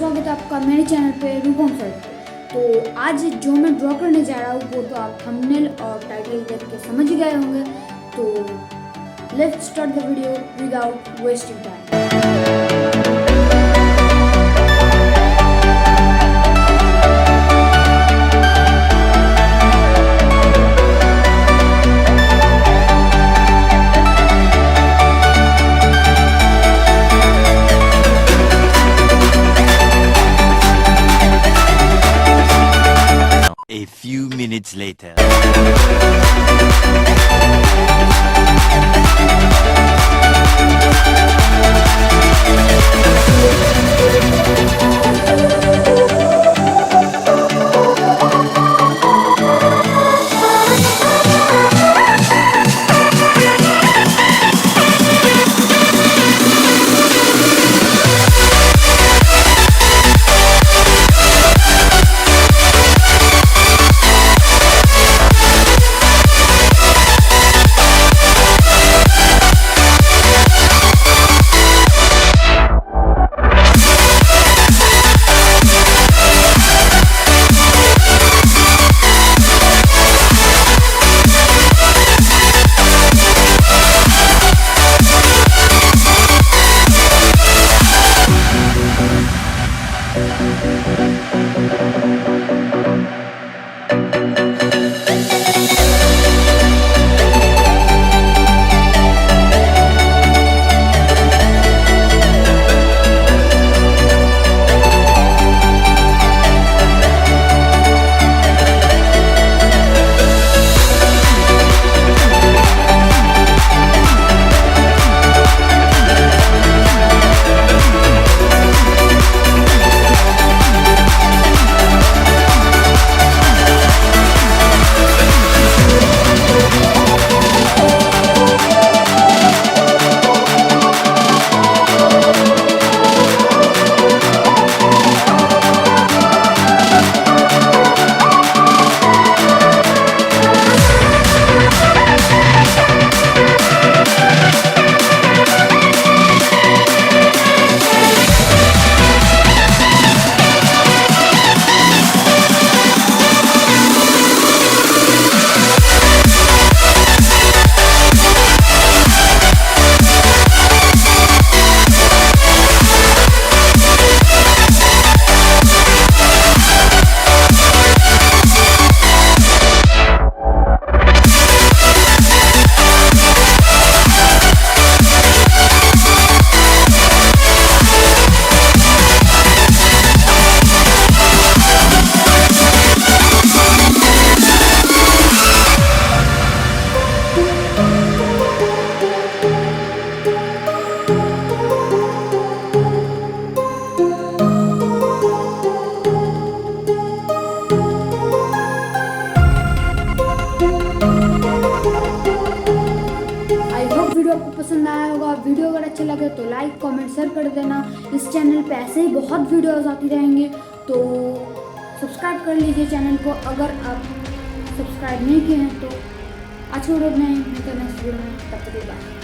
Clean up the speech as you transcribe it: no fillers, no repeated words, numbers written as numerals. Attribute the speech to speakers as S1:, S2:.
S1: स्वागत है आपका मेरे चैनल पे रूपम सर पे। तो आज जो मैं ड्रॉ करने जा रहा हूँ वो तो आप थंबनेल और टाइटल देख के समझ ही गए होंगे। तो let's start the video without wasting time.
S2: A few minutes later.
S1: Video आपको पसंद आया होगा। वीडियो अगर अच्छे लगे तो लाइक कमेंट शेयर कर देना। इस चैनल पे ऐसे ही बहुत वीडियोस आती रहेंगे, तो सब्सक्राइब कर लीजिए चैनल को अगर आप सब्सक्राइब नहीं किए हैं तो। आज की वीडियो नहीं, नेक्स्ट वीडियो में, तब तक बाय।